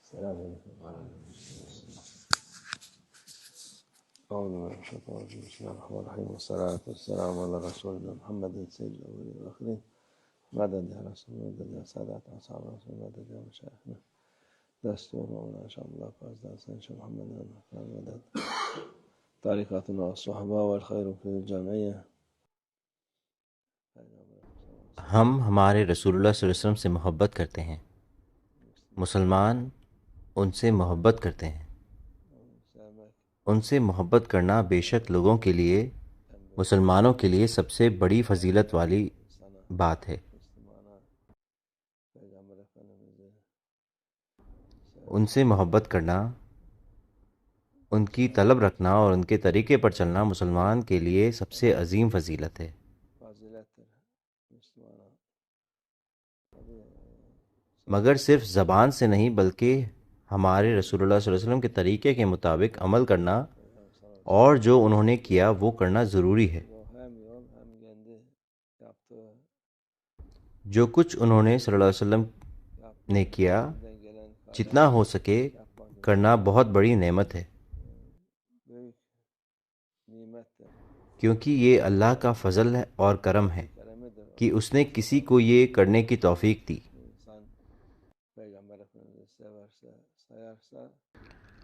السلام علیکم اعوذ باللہ من الشیطان الرجیم بسم اللہ الرحمن الرحیم والصلاة والسلام علی رسول اللہ محمد سید الاولین والآخرین مدد یا رسول مدد یا سادات اصحاب رسول مدد یا مشایخنا دستور مولانا شاء اللہ فاز دستان شاء محمد مدد طریقتنا والصحبہ والخیر فی الجمعیہ. ہم ہمارے رسول اللہ صلی اللہ علیہ وسلم سے محبت کرتے ہیں، مسلمان ان سے محبت کرتے ہیں. ان سے محبت کرنا بے شک لوگوں کے لیے، مسلمانوں کے لیے سب سے بڑی فضیلت والی بات ہے. ان سے محبت کرنا، ان کی طلب رکھنا اور ان کے طریقے پر چلنا مسلمان کے لیے سب سے عظیم فضیلت ہے. مگر صرف زبان سے نہیں بلکہ ہمارے رسول اللہ صلی اللہ علیہ وسلم کے طریقے کے مطابق عمل کرنا اور جو انہوں نے کیا وہ کرنا ضروری ہے. جو کچھ انہوں نے صلی اللہ علیہ وسلم نے کیا، جتنا ہو سکے کرنا بہت بڑی نعمت ہے، کیونکہ یہ اللہ کا فضل ہے اور کرم ہے کہ اس نے کسی کو یہ کرنے کی توفیق دی.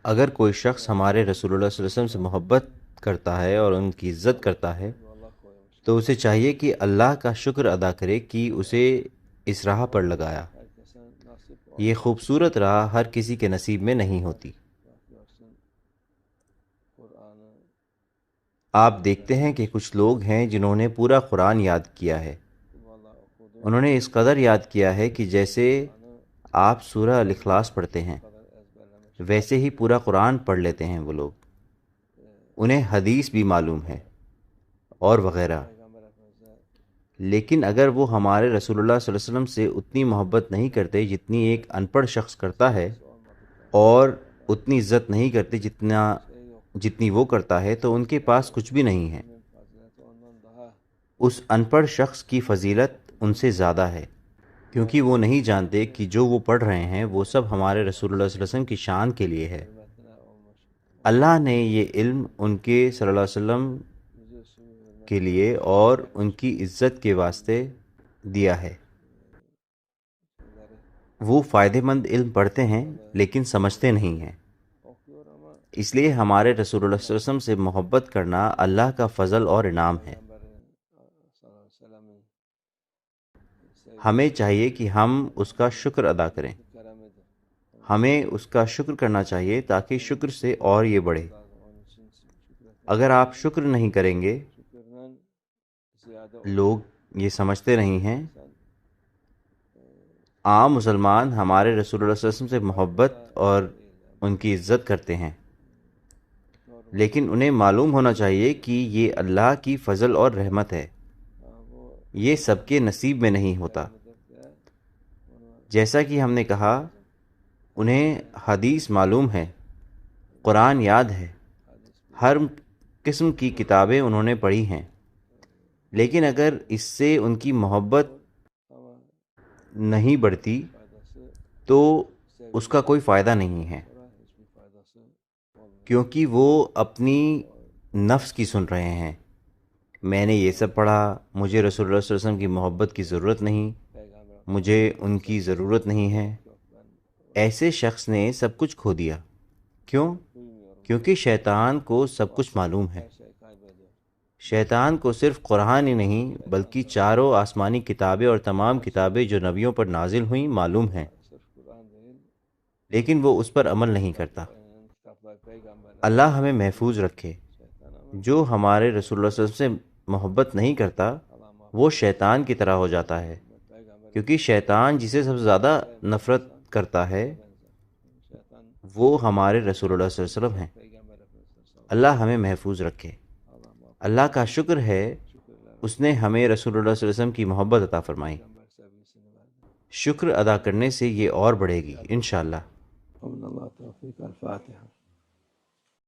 اگر کوئی شخص ہمارے رسول اللہ صلی اللہ علیہ وسلم سے محبت کرتا ہے اور ان کی عزت کرتا ہے تو اسے چاہیے کہ اللہ کا شکر ادا کرے کہ اسے اس راہ پر لگایا. یہ خوبصورت راہ ہر کسی کے نصیب میں نہیں ہوتی. آپ دیکھتے ہیں کہ کچھ لوگ ہیں جنہوں نے پورا قرآن یاد کیا ہے. انہوں نے اس قدر یاد کیا ہے کہ جیسے آپ سورہ الاخلاص پڑھتے ہیں ویسے ہی پورا قرآن پڑھ لیتے ہیں. وہ لوگ، انہیں حدیث بھی معلوم ہے اور وغیرہ. لیکن اگر وہ ہمارے رسول اللہ صلی اللہ علیہ وسلم سے اتنی محبت نہیں کرتے جتنی ایک ان پڑھ شخص کرتا ہے، اور اتنی عزت نہیں کرتے جتنی وہ کرتا ہے، تو ان کے پاس کچھ بھی نہیں ہے. اس ان پڑھ شخص کی فضیلت ان سے زیادہ ہے، کیونکہ وہ نہیں جانتے کہ جو وہ پڑھ رہے ہیں وہ سب ہمارے رسول اللہ صلی اللہ علیہ وسلم کی شان کے لیے ہے. اللہ نے یہ علم ان کے صلی اللہ علیہ وسلم کے لیے اور ان کی عزت کے واسطے دیا ہے. وہ فائدہ مند علم پڑھتے ہیں لیکن سمجھتے نہیں ہیں. اس لیے ہمارے رسول اللہ صلی اللہ علیہ وسلم سے محبت کرنا اللہ کا فضل اور انعام ہے. ہمیں چاہیے کہ ہم اس کا شکر ادا کریں. ہمیں اس کا شکر کرنا چاہیے تاکہ شکر سے اور یہ بڑھے. اگر آپ شکر نہیں کریں گے، لوگ یہ سمجھتے نہیں ہیں. عام مسلمان ہمارے رسول اللہ صلی اللہ علیہ وسلم سے محبت اور ان کی عزت کرتے ہیں، لیکن انہیں معلوم ہونا چاہیے کہ یہ اللہ کی فضل اور رحمت ہے. یہ سب کے نصیب میں نہیں ہوتا. جیسا کہ ہم نے کہا، انہیں حدیث معلوم ہے، قرآن یاد ہے، ہر قسم کی کتابیں انہوں نے پڑھی ہیں، لیکن اگر اس سے ان کی محبت نہیں بڑھتی تو اس کا کوئی فائدہ نہیں ہے، کیونکہ وہ اپنی نفس کی سن رہے ہیں. میں نے یہ سب پڑھا، مجھے رسول اللہ صلی اللہ علیہ وسلم کی محبت کی ضرورت نہیں، مجھے ان کی ضرورت نہیں ہے. ایسے شخص نے سب کچھ کھو دیا. کیوں؟ کیونکہ شیطان کو سب کچھ معلوم ہے. شیطان کو صرف قرآن ہی نہیں بلکہ چاروں آسمانی کتابیں اور تمام کتابیں جو نبیوں پر نازل ہوئیں معلوم ہیں، لیکن وہ اس پر عمل نہیں کرتا. اللہ ہمیں محفوظ رکھے. جو ہمارے رسول اللہ صلی اللہ علیہ وسلم سے محبت نہیں کرتا وہ شیطان کی طرح ہو جاتا ہے، کیونکہ شیطان جسے سب سے زیادہ نفرت کرتا ہے وہ ہمارے رسول اللہ صلی اللہ علیہ وسلم ہیں. اللہ ہمیں محفوظ رکھے. اللہ کا شکر ہے اس نے ہمیں رسول اللہ صلی اللہ علیہ وسلم کی محبت عطا فرمائی. شکر ادا کرنے سے یہ اور بڑھے گی انشاءاللہ. اللہ توفیق. الفاتحہ.